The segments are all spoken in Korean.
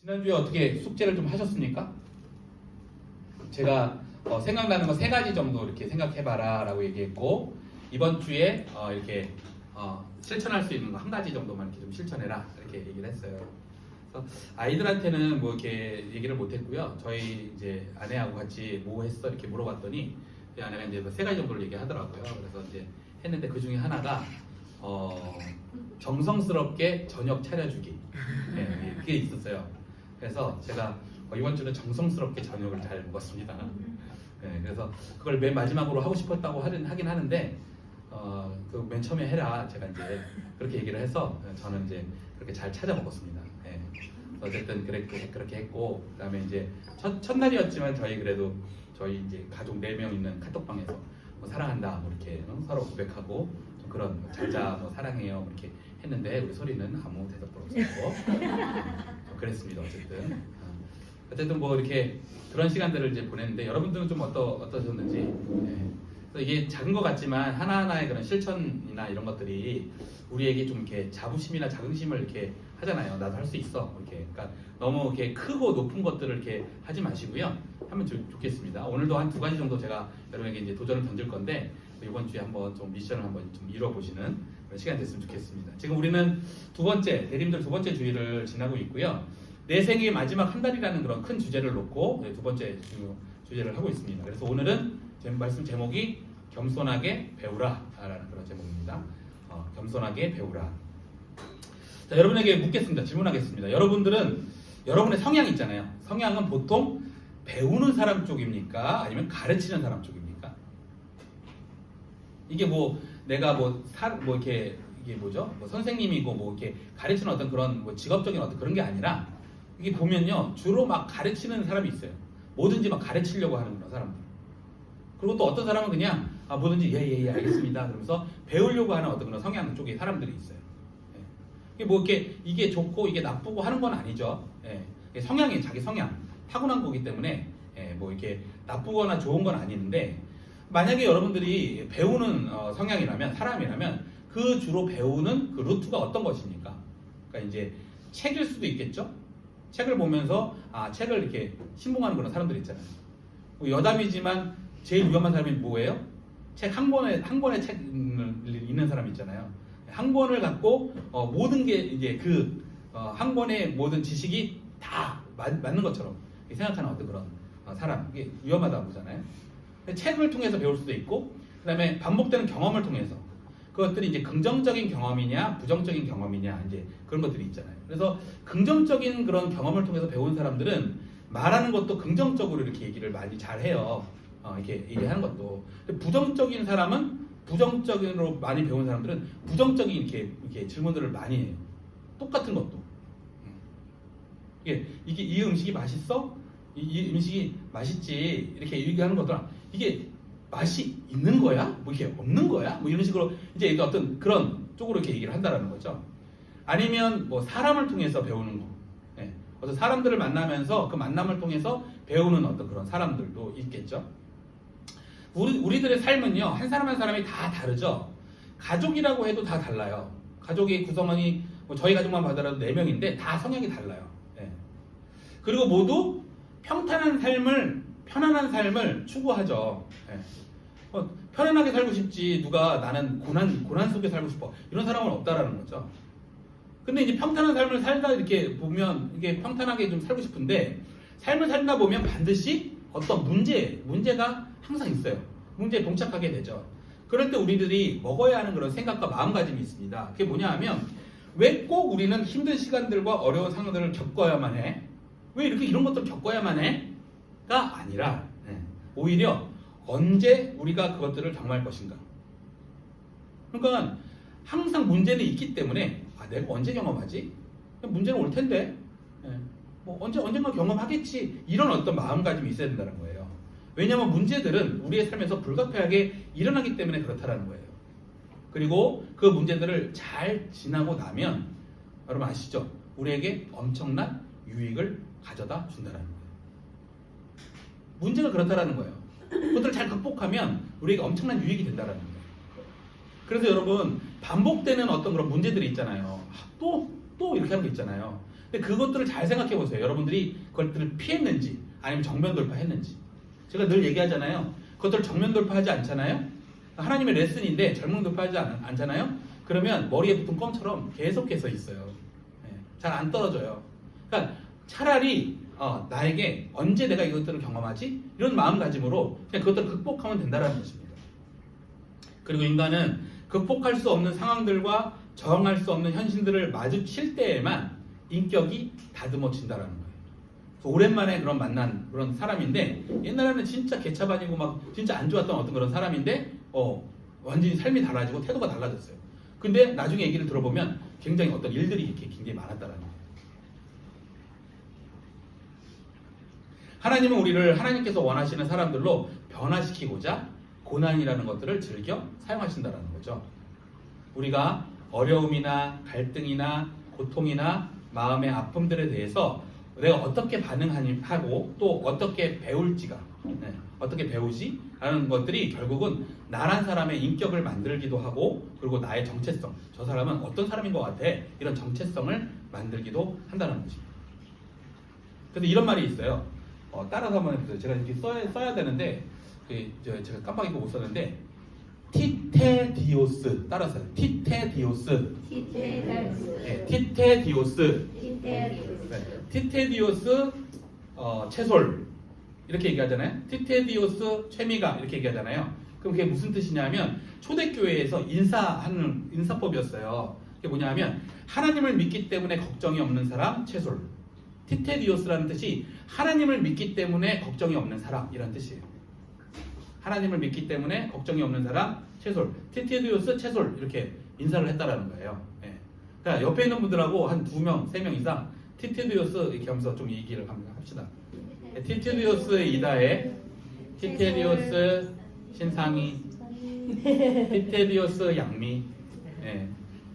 지난주에 어떻게 숙제를 좀 하셨습니까? 제가 생각나는 거 3가지 정도 이렇게 생각해봐라 라고 얘기했고, 이번 주에 이렇게 실천할 수 있는 거 1가지 정도만 이렇게 좀 실천해라 이렇게 얘기를 했어요. 그래서 아이들한테는 뭐 이렇게 얘기를 못했고요. 저희 이제 아내하고 같이 뭐 했어 이렇게 물어봤더니 아내가 이제 3가지 정도를 얘기하더라고요. 그래서 이제 했는데 그 중에 하나가 정성스럽게 저녁 차려주기. 네, 그게 있었어요. 그래서 제가 이번 주는 정성스럽게 저녁을 잘 먹었습니다. 네, 그래서 그걸 맨 마지막으로 하고 싶었다고 하긴 하는데 그 맨 처음에 해라 제가 이제 그렇게 얘기를 해서 저는 이제 그렇게 잘 찾아 먹었습니다. 네. 어쨌든 그렇게 했고, 그다음에 이제 첫날이었지만 저희 이제 가족 4명 있는 카톡방에서 뭐 사랑한다 뭐 이렇게 서로 고백하고 좀 그런 잘자 뭐 사랑해요 뭐 이렇게 했는데 우리 소리는 아무 대답도 없었고 그랬습니다. 어쨌든 뭐 이렇게 그런 시간들을 이제 보냈는데 여러분들은 좀 어떠셨는지. 네. 그래서 이게 작은 것 같지만 하나하나의 그런 실천이나 이런 것들이 우리에게 좀 이렇게 자부심이나 자긍심을 이렇게 하잖아요. 나도 할 수 있어. 이렇게. 그러니까 너무 이렇게 크고 높은 것들을 이렇게 하지 마시고요. 하면 좋겠습니다. 오늘도 한 2가지 정도 제가 여러분에게 이제 도전을 던질 건데 이번 주에 한번 좀 미션을 한번 좀 이뤄보시는 그런 시간이 됐으면 좋겠습니다. 지금 우리는 대림들 2번째 주일을 지나고 있고요. 내 생의 마지막 1달이라는 그런 큰 주제를 놓고 2번째 주제를 하고 있습니다. 그래서 오늘은 말씀 제목이 겸손하게 배우라 라는 그런 제목입니다. 겸손하게 배우라. 자, 여러분에게 묻겠습니다. 질문하겠습니다. 여러분의 성향 있잖아요. 성향은 보통 배우는 사람 쪽입니까? 아니면 가르치는 사람 쪽입니까? 이게 뭐 내가 이렇게 이게 뭐죠? 뭐 선생님이고 뭐 이렇게 가르치는 어떤 그런 뭐 직업적인 어떤 그런 게 아니라 이게 보면요 주로 막 가르치는 사람이 있어요. 뭐든지 막 가르치려고 하는 그런 사람들. 그리고 또 어떤 사람은 그냥 뭐든지 예 알겠습니다 그러면서 배우려고 하는 어떤 그런 성향 쪽의 사람들이 있어요. 이게 뭐 이게 좋고 이게 나쁘고 하는 건 아니죠. 이게 성향이 자기 성향 타고난 거기 때문에 뭐 이렇게 나쁘거나 좋은 건 아닌데, 만약에 여러분들이 배우는 사람이라면 그 주로 배우는 그 루트가 어떤 것입니까? 그러니까 이제 책일 수도 있겠죠. 책을 보면서 책을 이렇게 신봉하는 그런 사람들 있잖아요. 뭐 여담이지만 제일 위험한 사람이 뭐예요? 책 한 권의 책을 읽는 사람 있잖아요. 한 권을 갖고 모든 게 이제 한 권의 모든 지식이 다 맞는 것처럼 생각하는 어떤 그런 사람, 이게 위험하다고 보잖아요. 책을 통해서 배울 수도 있고, 그다음에 반복되는 경험을 통해서 그것들이 이제 긍정적인 경험이냐 부정적인 경험이냐 이제 그런 것들이 있잖아요. 그래서 긍정적인 그런 경험을 통해서 배운 사람들은 말하는 것도 긍정적으로 이렇게 얘기를 많이 잘해요. 이렇게 얘기하는 것도. 부정적인 사람은 부정적으로 많이 배운 사람들은 부정적인 이렇게 질문들을 많이 해요. 똑같은 것도. 이 음식이 맛있어? 이 음식이 맛있지? 이렇게 얘기하는 것들은 이게 맛이 있는 거야? 뭐 이게 없는 거야? 뭐 이런 식으로 이제 어떤 그런 쪽으로 이렇게 얘기를 한다라는 거죠. 아니면 뭐 사람을 통해서 배우는 거. 어떤 사람들을 만나면서 그 만남을 통해서 배우는 어떤 그런 사람들도 있겠죠. 우리들의 삶은요, 한 사람 한 사람이 다 다르죠. 가족이라고 해도 다 달라요. 가족의 구성원이 저희 가족만 봐더라도 4명인데 다 성향이 달라요. 그리고 모두 편안한 삶을 추구하죠. 편안하게 살고 싶지 누가 나는 고난 속에 살고 싶어 이런 사람은 없다라는 거죠. 근데 이제 평탄한 삶을 살다 이렇게 보면 이게 평탄하게 좀 살고 싶은데 삶을 살다 보면 반드시 어떤 문제가 항상 있어요. 문제에 봉착하게 되죠. 그럴 때 우리들이 먹어야 하는 그런 생각과 마음가짐이 있습니다. 그게 뭐냐 하면 왜 꼭 우리는 힘든 시간들과 어려운 상황들을 겪어야만 해? 왜 이런 것들을 겪어야만 해? 가 아니라 오히려 언제 우리가 그것들을 경험할 것인가. 그러니까 항상 문제는 있기 때문에 내가 언제 경험하지? 문제는 올 텐데 뭐 언젠가 경험하겠지. 이런 어떤 마음가짐이 있어야 된다는 거예요. 왜냐하면 문제들은 우리의 삶에서 불가피하게 일어나기 때문에 그렇다라는 거예요. 그리고 그 문제들을 잘 지나고 나면 여러분 아시죠? 우리에게 엄청난 유익을 가져다 준다는 거예요. 문제가 그렇다라는 거예요. 그것들을 잘 극복하면 우리에게 엄청난 유익이 된다는 거예요. 그래서 여러분 반복되는 어떤 그런 문제들이 있잖아요. 또 이렇게 하는 게 있잖아요. 근데 그것들을 잘 생각해 보세요. 여러분들이 그것들을 피했는지 아니면 정면 돌파했는지. 제가 늘 얘기하잖아요. 그것들을 정면 돌파하지 않잖아요. 하나님의 레슨인데 정면 돌파하지 않잖아요. 그러면 머리에 붙은 껌처럼 계속해서 있어요. 잘 안 떨어져요. 그러니까 차라리 나에게 언제 내가 이것들을 경험하지? 이런 마음가짐으로 그냥 그것들을 극복하면 된다는 것입니다. 그리고 인간은 극복할 수 없는 상황들과 저항할 수 없는 현실들을 마주칠 때에만 인격이 다듬어진다는 거예요. 오랜만에 그런 만난 그런 사람인데 옛날에는 진짜 개차반이고 막 진짜 안 좋았던 어떤 그런 사람인데 완전히 삶이 달라지고 태도가 달라졌어요. 근데 나중에 얘기를 들어보면 굉장히 어떤 일들이 이렇게 굉장히 많았다는 거예요. 하나님은 우리를 하나님께서 원하시는 사람들로 변화시키고자 고난이라는 것들을 즐겨 사용하신다는 거죠. 우리가 어려움이나 갈등이나 고통이나 마음의 아픔들에 대해서 내가 어떻게 반응하고 또 어떻게 배울지가 어떻게 배우지? 라는 것들이 결국은 나란 사람의 인격을 만들기도 하고 그리고 나의 정체성, 저 사람은 어떤 사람인 것 같아, 이런 정체성을 만들기도 한다는 거죠. 그래서 이런 말이 있어요. 따라서 한번 해보세요. 제가 이렇게 써야 되는데 제가 깜빡 잊고 못 썼는데 티테디오스, 따라서요. 티테디오스. 티테디오스. 티테디오스 채솔 이렇게 얘기하잖아요. 티테디오스 채미가 이렇게 얘기하잖아요. 그럼 그게 무슨 뜻이냐면 초대교회에서 인사하는 인사법이었어요. 그게 뭐냐면 하나님을 믿기 때문에 걱정이 없는 사람 채솔. 티테디오스라는 뜻이 하나님을 믿기 때문에 걱정이 없는 사람이라는 뜻이에요. 하나님을 믿기 때문에 걱정이 없는 사람 채솔. 티테디오스 채솔 이렇게 인사를 했다라는 거예요. 그러니까 옆에 있는 분들하고 한 2명, 3명 이상 티테디오스 이렇게 하면서 좀 얘기를 합시다. 티테디오스 이다혜, 티테디오스 신상이, 티테디오스 양미.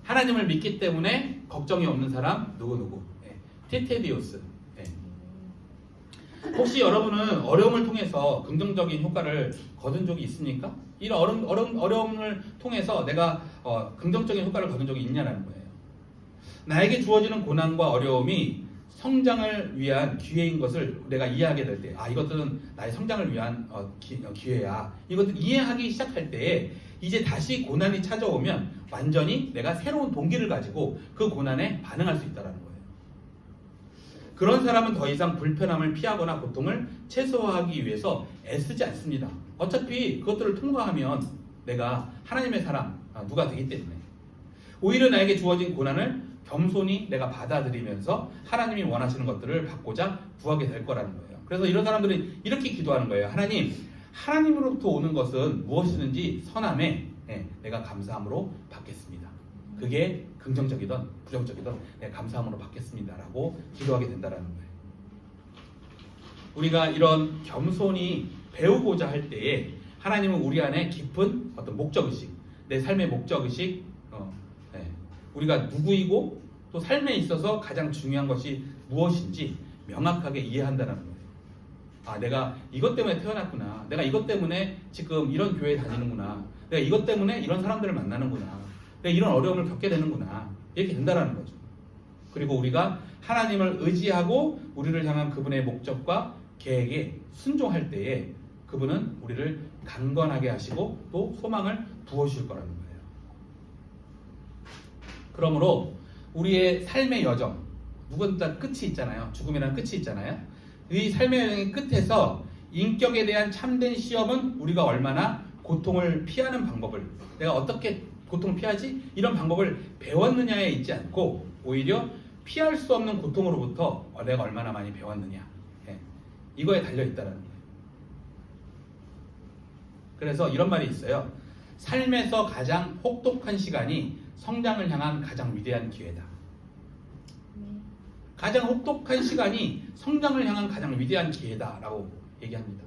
하나님을 믿기 때문에 걱정이 없는 사람 누구누구. 티테디오스. 혹시 여러분은 어려움을 통해서 긍정적인 효과를 거둔 적이 있습니까? 이런 어려움을 통해서 내가 긍정적인 효과를 거둔 적이 있냐라는 거예요. 나에게 주어지는 고난과 어려움이 성장을 위한 기회인 것을 내가 이해하게 될 때, 이것들은 나의 성장을 위한 기회야. 이것들 이해하기 시작할 때에 이제 다시 고난이 찾아오면 완전히 내가 새로운 동기를 가지고 그 고난에 반응할 수 있다는 거예요. 그런 사람은 더 이상 불편함을 피하거나 고통을 최소화하기 위해서 애쓰지 않습니다. 어차피 그것들을 통과하면 내가 하나님의 사람 누가 되기 때문에 오히려 나에게 주어진 고난을 겸손히 내가 받아들이면서 하나님이 원하시는 것들을 받고자 구하게 될 거라는 거예요. 그래서 이런 사람들은 이렇게 기도하는 거예요. 하나님으로부터 오는 것은 무엇이든지 선함에 내가 감사함으로 받겠습니다. 그게 긍정적이든 부정적이든 내가 감사함으로 받겠습니다라고 기도하게 된다는 거예요. 우리가 이런 겸손히 배우고자 할 때에 하나님은 우리 안에 깊은 어떤 목적의식, 내 삶의 목적의식, 우리가 누구이고 또 삶에 있어서 가장 중요한 것이 무엇인지 명확하게 이해한다는 거예요. 내가 이것 때문에 태어났구나. 내가 이것 때문에 지금 이런 교회에 다니는구나. 내가 이것 때문에 이런 사람들을 만나는구나. 내가 이런 어려움을 겪게 되는구나. 이렇게 된다는 거죠. 그리고 우리가 하나님을 의지하고 우리를 향한 그분의 목적과 계획에 순종할 때에 그분은 우리를 강건하게 하시고 또 소망을 부어주실 거라는 거예요. 그러므로 우리의 삶의 여정, 누구나 끝이 있잖아요. 죽음이라는 끝이 있잖아요. 이 삶의 여정의 끝에서 인격에 대한 참된 시험은 우리가 얼마나 고통을 피하는 방법을, 내가 어떻게 고통을 피하지? 이런 방법을 배웠느냐에 있지 않고 오히려 피할 수 없는 고통으로부터 내가 얼마나 많이 배웠느냐, 이거에 달려있다는 거예요. 그래서 이런 말이 있어요. 삶에서 가장 혹독한 시간이 성장을 향한 가장 위대한 기회다. 가장 혹독한 시간이 성장을 향한 가장 위대한 기회다라고 얘기합니다.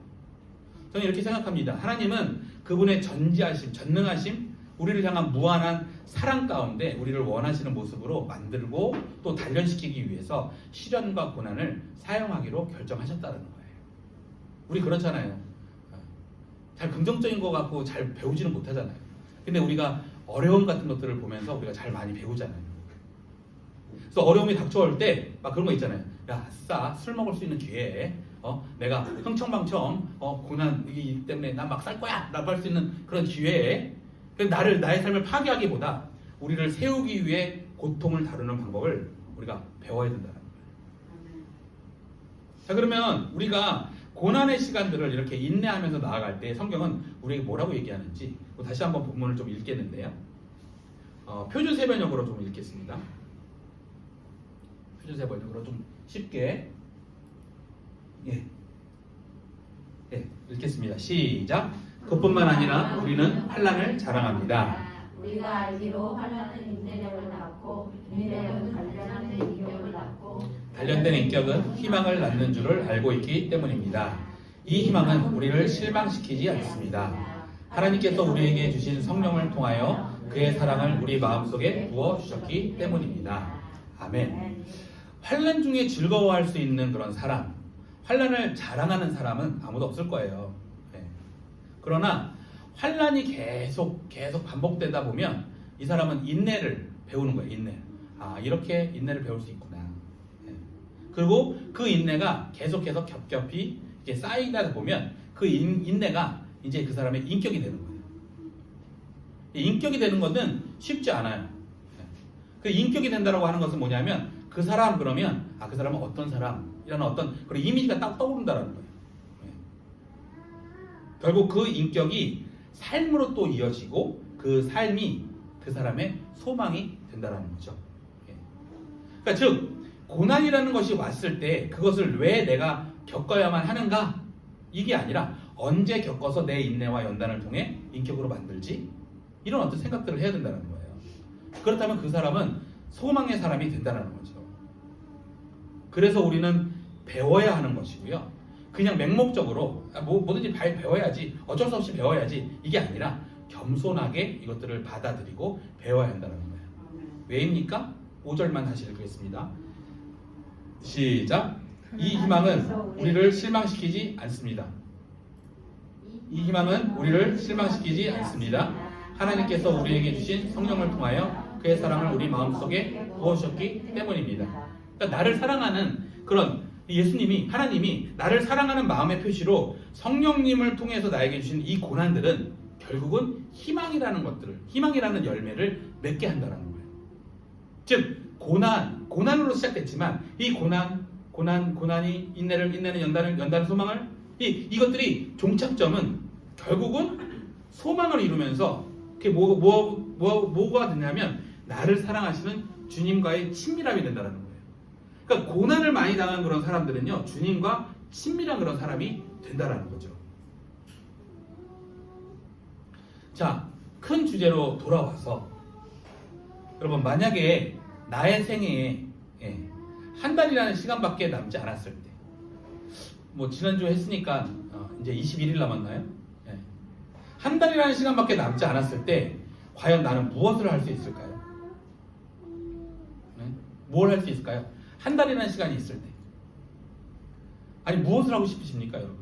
저는 이렇게 생각합니다. 하나님은 그분의 전지하심, 전능하심, 우리를 향한 무한한 사랑 가운데 우리를 원하시는 모습으로 만들고 또 단련시키기 위해서 시련과 고난을 사용하기로 결정하셨다는 거예요. 우리 그렇잖아요. 잘 긍정적인 거 갖고 잘 배우지는 못하잖아요. 근데 우리가 어려움 같은 것들을 보면서 우리가 잘 많이 배우잖아요. 그래서 어려움이 닥쳐올 때 막 그런 거 있잖아요. 야, 아싸, 술 먹을 수 있는 기회에 내가 흥청망청 고난이기 때문에 나 막 살 거야 라고 할 수 있는 그런 기회에 나의 삶을 파괴하기보다 우리를 세우기 위해 고통을 다루는 방법을 우리가 배워야 된다는 거예요. 자, 그러면 우리가 고난의 시간들을 이렇게 인내하면서 나아갈 때 성경은 우리에게 뭐라고 얘기하는지 다시 한번 본문을 좀 읽겠는데요. 표준세 번역으로 좀 읽겠습니다. 표준세 번역으로 좀 쉽게 읽겠습니다. 시작. 그뿐만 아니라 우리는 환난을 자랑합니다. 우리가 알기로 환난은 인내력을 낳고 인내력은 단련된 인격을 낳고 단련된 인격은 희망을 낳는 줄을 알고 있기 때문입니다. 이 희망은 우리를 실망시키지 않습니다. 하나님께서 우리에게 주신 성령을 통하여 그의 사랑을 우리 마음속에 부어주셨기 때문입니다. 아멘. 환난 중에 즐거워할 수 있는 그런 사람, 환난을 자랑하는 사람은 아무도 없을 거예요. 그러나 환난이 계속 반복되다 보면 이 사람은 인내를 배우는 거예요. 인내. 이렇게 인내를 배울 수 있구나. 그리고 그 인내가 계속해서 겹겹이 이렇게 쌓이다 보면 그 인내가 이제 그 사람의 인격이 되는 거예요. 인격이 되는 것은 쉽지 않아요. 그 인격이 된다라고 하는 것은 뭐냐면 그 사람 그러면 그 사람은 어떤 사람이라는 어떤 그런 이미지가 딱 떠오른다라는 거예요. 결국 그 인격이 삶으로 또 이어지고 그 삶이 그 사람의 소망이 된다라는 거죠. 그러니까 즉 고난이라는 것이 왔을 때 그것을 왜 내가 겪어야만 하는가? 이게 아니라 언제 겪어서 내 인내와 연단을 통해 인격으로 만들지? 이런 어떤 생각들을 해야 된다는 거예요. 그렇다면 그 사람은 소망의 사람이 된다는 거죠. 그래서 우리는 배워야 하는 것이고요. 그냥 맹목적으로 뭐든지 배워야지, 어쩔 수 없이 배워야지, 이게 아니라 겸손하게 이것들을 받아들이고 배워야 한다는 거예요. 왜입니까? 5절만 다시 읽겠습니다. 시작. 이 희망은 우리를 실망시키지 않습니다. 이 희망은 우리를 실망시키지 않습니다. 하나님께서 우리에게 주신 성령을 통하여 그의 사랑을 우리 마음속에 부어주셨기 때문입니다. 그러니까 나를 사랑하는 그런 예수님이, 하나님이 나를 사랑하는 마음의 표시로 성령님을 통해서 나에게 주신 이 고난들은 결국은 희망이라는 것들을, 희망이라는 열매를 맺게 한다는 거예요. 즉 고난으로 시작됐지만 이 고난이 인내는 연단은 소망을, 이것들이 종착점은 결국은 소망을 이루면서 그게 뭐가 되냐면 나를 사랑하시는 주님과의 친밀함이 된다는 거예요. 그러니까 고난을 많이 당한 그런 사람들은요, 주님과 친밀한 그런 사람이 된다는 거죠. 자, 큰 주제로 돌아와서 여러분, 만약에 나의 생애에 한 달이라는 시간밖에 남지 않았을 때, 지난주에 했으니까 이제 21일 남았나요? 한 달이라는 시간밖에 남지 않았을 때 과연 나는 무엇을 할 수 있을까요? 뭘 할 수 있을까요? 한 달이라는 시간이 있을 때. 아니, 무엇을 하고 싶으십니까, 여러분?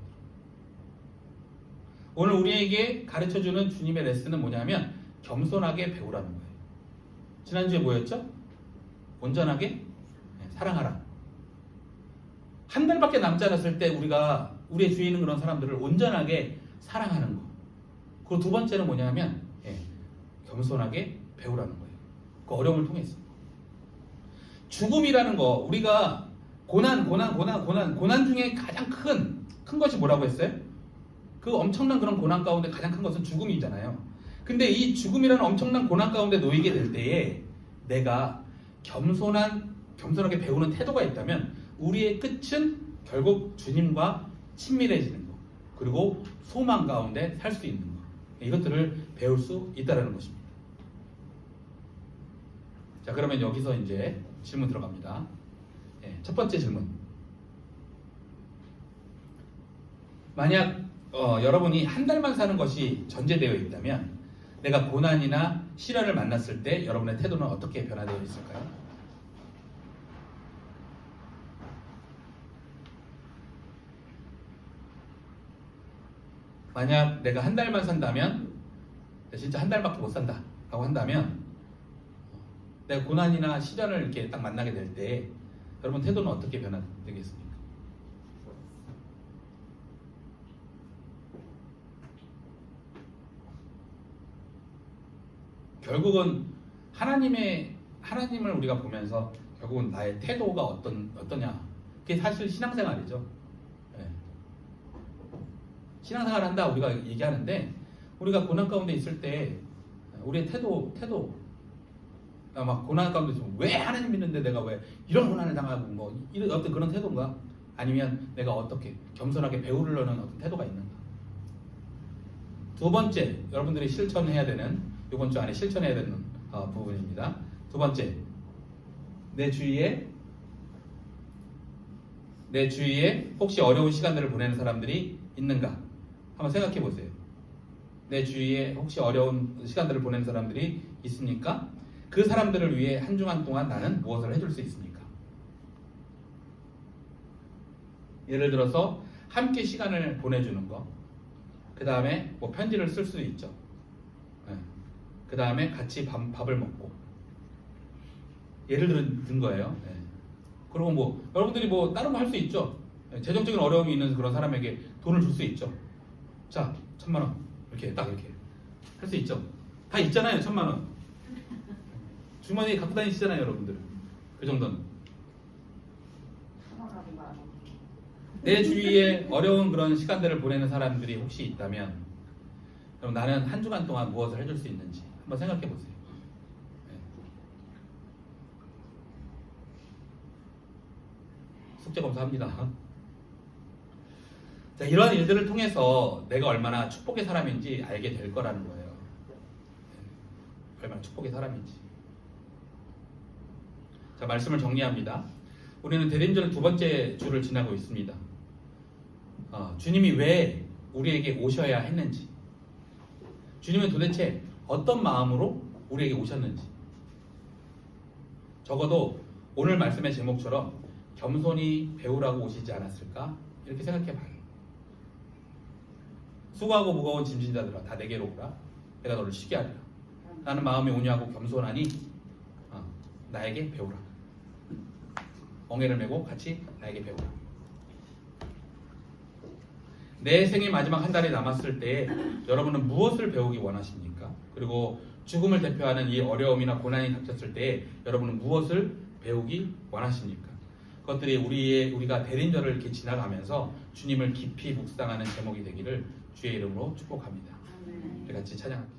오늘 우리에게 가르쳐주는 주님의 레슨은 뭐냐면 겸손하게 배우라는 거예요. 지난주에 뭐였죠? 온전하게 사랑하라. 한 달밖에 남지 않았을 때 우리의 주위에 있는 그런 사람들을 온전하게 사랑하는 거. 그리고 두 번째는 뭐냐면 겸손하게 배우라는 거예요. 그 어려움을 통해서. 죽음이라는 거, 우리가 고난 중에 가장 큰 것이 뭐라고 했어요? 그 엄청난 그런 고난 가운데 가장 큰 것은 죽음이잖아요. 근데 이 죽음이라는 엄청난 고난 가운데 놓이게 될 때에 내가 겸손하게 배우는 태도가 있다면 우리의 끝은 결국 주님과 친밀해지는 것, 그리고 소망 가운데 살 수 있는 것, 이것들을 배울 수 있다는 것입니다. 자, 그러면 여기서 이제 질문 들어갑니다. 첫 번째 질문. 만약 여러분이 한 달만 사는 것이 전제되어 있다면 내가 고난이나 시련을 만났을 때 여러분의 태도는 어떻게 변화되어 있을까요? 만약 내가 한 달만 산다면, 진짜 한 달밖에 못 산다 라고 한다면 내가 고난이나 시련을 이렇게 딱 만나게 될 때 여러분 태도는 어떻게 변화되겠습니까? 결국은 하나님을 우리가 보면서 결국은 나의 태도가 어떠냐, 그게 사실 신앙생활이죠. 예. 신앙생활 한다 우리가 얘기하는데 우리가 고난 가운데 있을 때 우리의 태도 막 고난 가운데 있으면 왜 하나님 믿는데 내가 왜 이런 고난을 당하고 뭐 이런 어떤 그런 태도인가, 아니면 내가 어떻게 겸손하게 배우려는 어떤 태도가 있는가. 두 번째, 여러분들이 실천해야 되는, 이번 주 안에 실천해야 되는 부분입니다. 두 번째, 내 주위에 혹시 어려운 시간들을 보내는 사람들이 있는가 한번 생각해 보세요. 내 주위에 혹시 어려운 시간들을 보내는 사람들이 있습니까? 그 사람들을 위해 한 주간 동안 나는 무엇을 해줄 수 있습니까? 예를 들어서 함께 시간을 보내주는 거, 그 다음에 뭐 편지를 쓸 수도 있죠. 그 다음에 같이 밥을 먹고, 예를 든 거예요. 그리고 뭐 여러분들이 뭐 다른 거 할 수 있죠. 재정적인 어려움이 있는 그런 사람에게 돈을 줄 수 있죠. 자, 1,000만 원 이렇게 딱 이렇게 할 수 있죠. 다 있잖아요. 1,000만 원 주머니에 갖고 다니시잖아요, 여러분들은. 그 정도는. 내 주위에 어려운 그런 시간들을 보내는 사람들이 혹시 있다면, 그럼 나는 한 주간 동안 무엇을 해줄 수 있는지 한번 생각해 보세요. 숙제 검사합니다. 자, 이러한 일들을 통해서 내가 얼마나 축복의 사람인지 알게 될 거라는 거예요. 얼마나 축복의 사람인지. 자, 말씀을 정리합니다. 우리는 대림절 두 번째 주를 지나고 있습니다. 주님이 왜 우리에게 오셔야 했는지, 주님은 도대체 어떤 마음으로 우리에게 오셨는지, 적어도 오늘 말씀의 제목처럼 겸손히 배우라고 오시지 않았을까, 이렇게 생각해 봐요. 수고하고 무거운 짐진 자들아 다 내게로 오라, 내가 너를 쉬게 하리라. 나는 마음이 온유하고 겸손하니 나에게 배우라. 엉애를 메고 같이 나에게 배우라. 내 생의 마지막 한 달이 남았을 때 여러분은 무엇을 배우기 원하십니까? 그리고 죽음을 대표하는 이 어려움이나 고난이 닥쳤을 때 여러분은 무엇을 배우기 원하십니까? 그것들이 우리가 대림절을 이렇게 지나가면서 주님을 깊이 묵상하는 제목이 되기를 주의 이름으로 축복합니다. 우리 같이 찬양합니다.